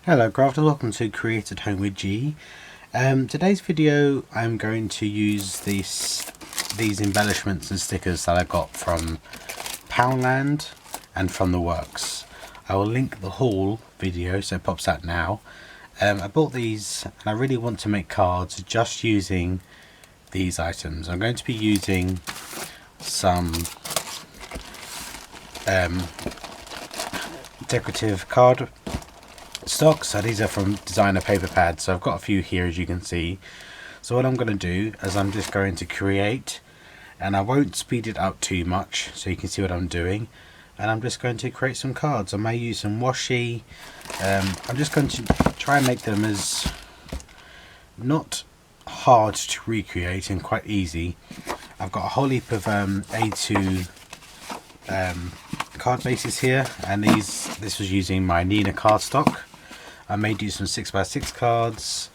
Hello crafters, welcome to Create at Home with G. Today's video I'm going to use these embellishments and stickers that I got from Poundland and from the works. I will link the haul video so it pops out now. I bought these and I really want to make cards just using these items. I'm going to be using some decorative card stock. So these are from designer paper pads, so I've got a few here as you can see. So what I'm going to do is I'm just going to create, and I won't speed it up too much so you can see what I'm doing, and I'm just going to create some cards. I may use some washi. I'm just going to try and make them as not hard to recreate and quite easy. I've got a whole heap of A2 card bases here, and this was using my Nina cardstock. I may do some 6x6 cards,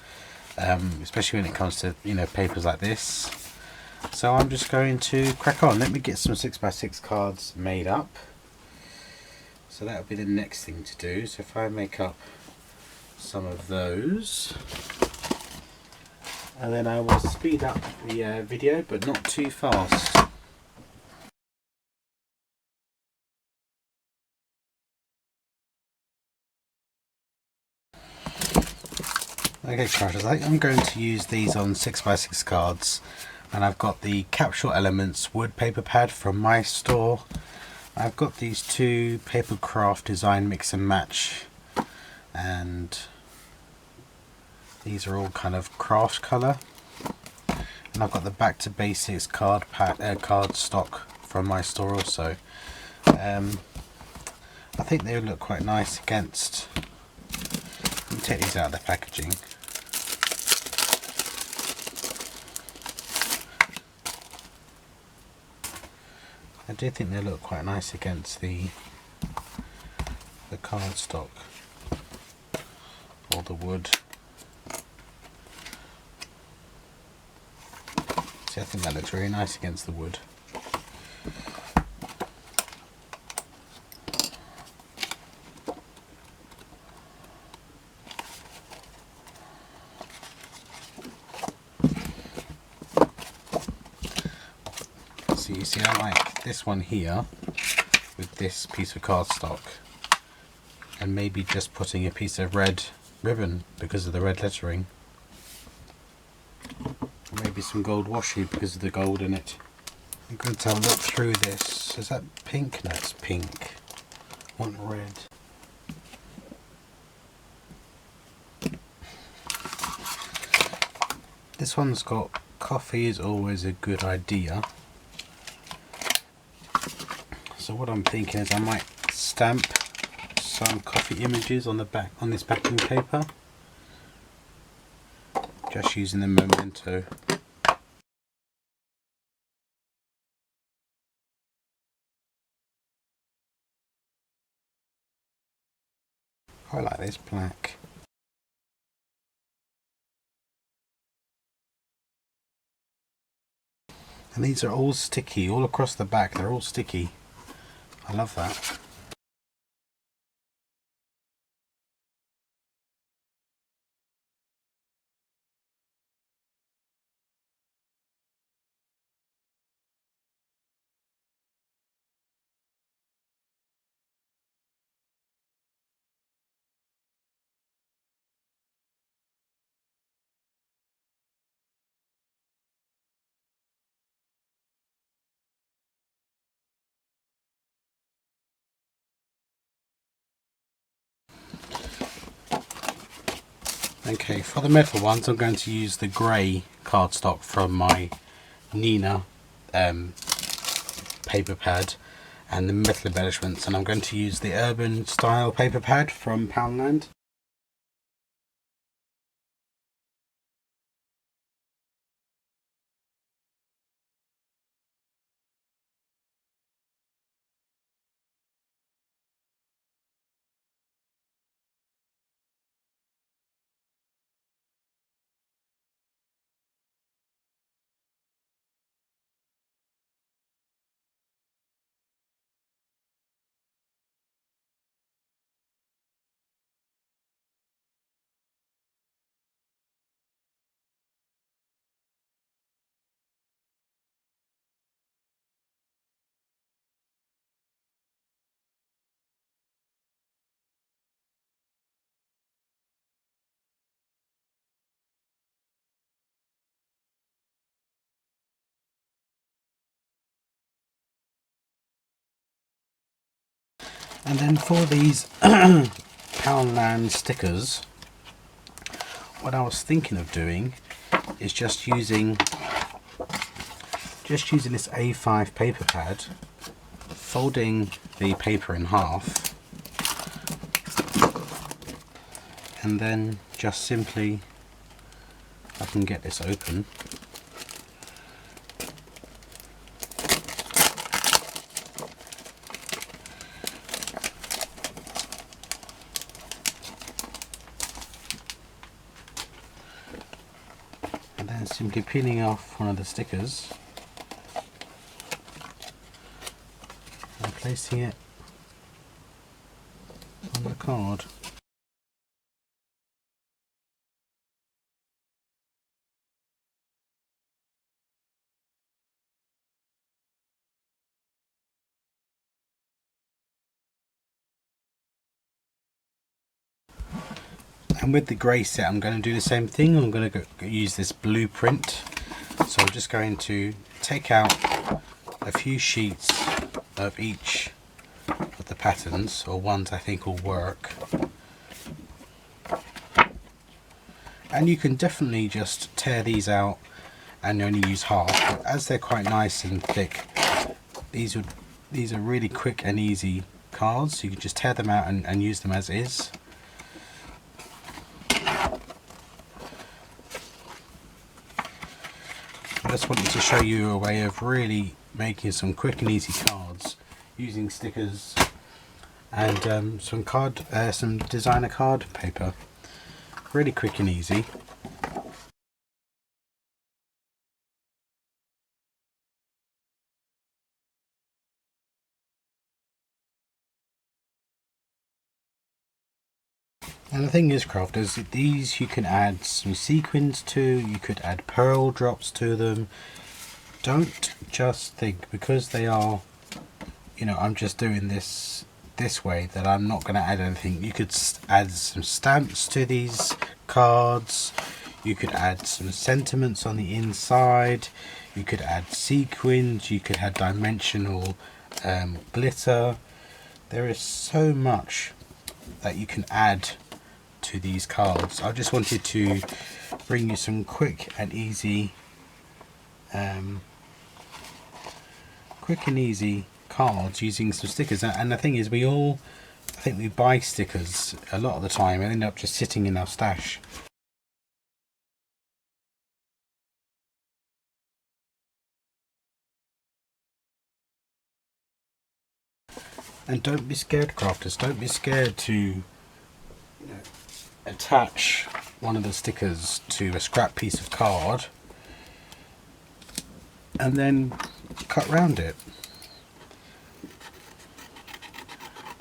especially when it comes to papers like this. So I'm just going to crack on. Let me get some 6x6 cards made up. So that would be the next thing to do. So if I make up some of those, and then I will speed up the video, but not too fast. Okay crafters, I'm going to use these on 6x6 cards, and I've got the Capsule Elements wood paper pad from my store. I've got these two paper craft design mix and match, and these are all kind of craft colour. And I've got the Back to Basics card stock from my store also. I think they would look quite nice against. Let me take these out of the packaging. I do think they look quite nice against the cardstock or the wood. See, I think that looks really nice against the wood. So you see, I like this one here with this piece of cardstock, and maybe just putting a piece of red ribbon because of the red lettering, or maybe some gold washi because of the gold in it. I'm going to have a look through this. Is that pink? No, it's pink. I want red. This one's got coffee is always a good idea. So what I'm thinking is I might stamp some coffee images on the back, on this backing paper, just using the memento. I like this black. And these are all sticky, all across the back, they're all sticky. I love that. Okay, for the metal ones I'm going to use the grey cardstock from my Nina paper pad and the metal embellishments, and I'm going to use the urban style paper pad from Poundland. And then for these Poundland stickers, what I was thinking of doing is just using this A5 paper pad, folding the paper in half, and then just simply, I can get this open, and then simply peeling off one of the stickers and placing it on the card. And with the grey set, I'm going to do the same thing. I'm going to use this blueprint. So I'm just going to take out a few sheets of each of the patterns, or ones I think will work. And you can definitely just tear these out and only use half, but as they're quite nice and thick, these are really quick and easy cards. You can just tear them out and use them as is. I just wanted to show you a way of really making some quick and easy cards using stickers and some designer card paper. Really quick and easy. And the thing is, crafters, these you can add some sequins to, you could add pearl drops to them. Don't just think because they are, I'm just doing this way, that I'm not going to add anything. You could add some stamps to these cards, you could add some sentiments on the inside, you could add sequins, you could add dimensional glitter. There is so much that you can add to these cards. I just wanted to bring you some quick and easy cards using some stickers. And the thing is, I think we buy stickers a lot of the time and end up just sitting in our stash. And don't be scared, crafters, don't be scared to attach one of the stickers to a scrap piece of card and then cut round it.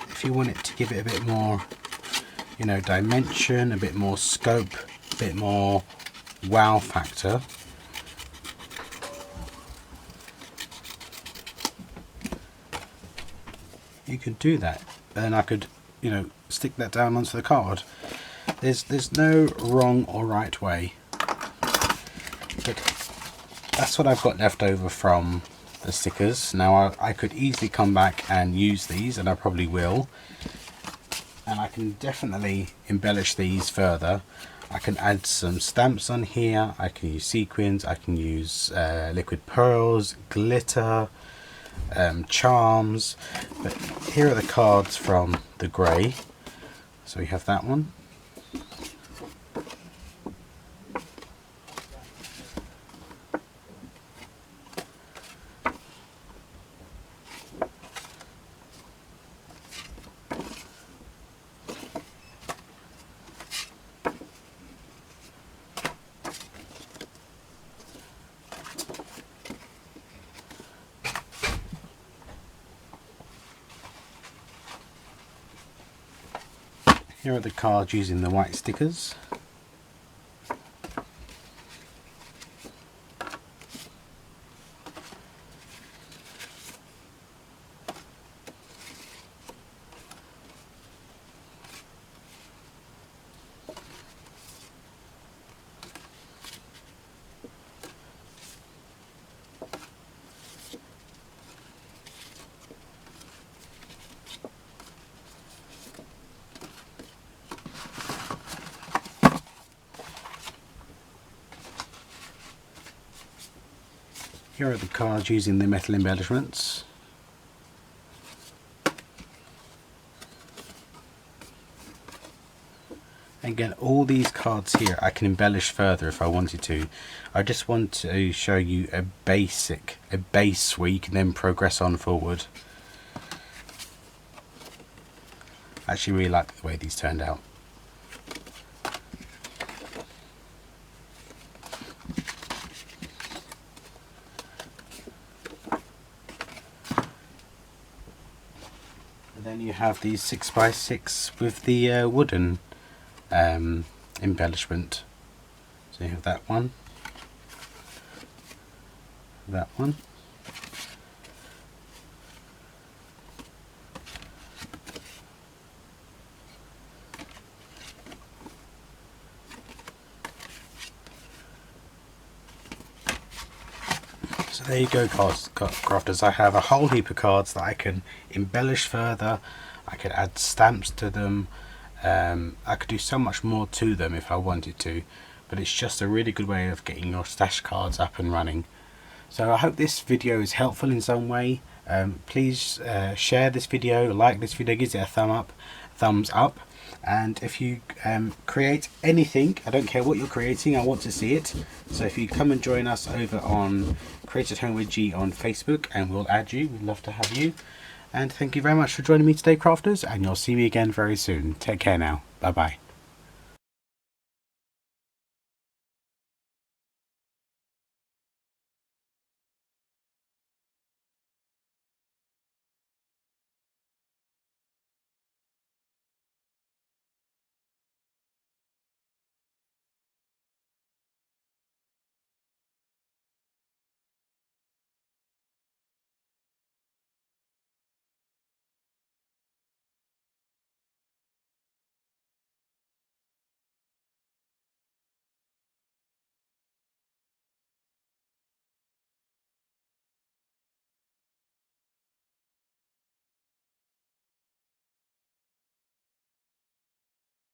If you want it to give it a bit more, dimension, a bit more scope, a bit more wow factor, you could do that. And I could, stick that down onto the card. There's no wrong or right way. But that's what I've got left over from the stickers. Now I could easily come back and use these, and I probably will. And I can definitely embellish these further. I can add some stamps on here, I can use sequins, I can use liquid pearls, glitter, charms. But here are the cards from the grey. So we have that one. Here are the cards using the white stickers. Here are the cards using the metal embellishments. Again, all these cards here I can embellish further if I wanted to. I just want to show you a base where you can then progress on forward. I actually really like the way these turned out. And then you have these 6x6 with the wooden embellishment. So you have that one, that one, so there you go, crafters. I have a whole heap of cards that I can embellish further. I could add stamps to them. I could do so much more to them if I wanted to, but it's just a really good way of getting your stash cards up and running. So I hope this video is helpful in some way. Please share this video, like this video, give it a thumbs up, and if you create anything, I don't care what you're creating, I want to see it. So if you come and join us over on Create at Home with G on Facebook, and we'll add you, we'd love to have you. And thank you very much for joining me today, crafters, and you'll see me again very soon. Take care now. Bye bye.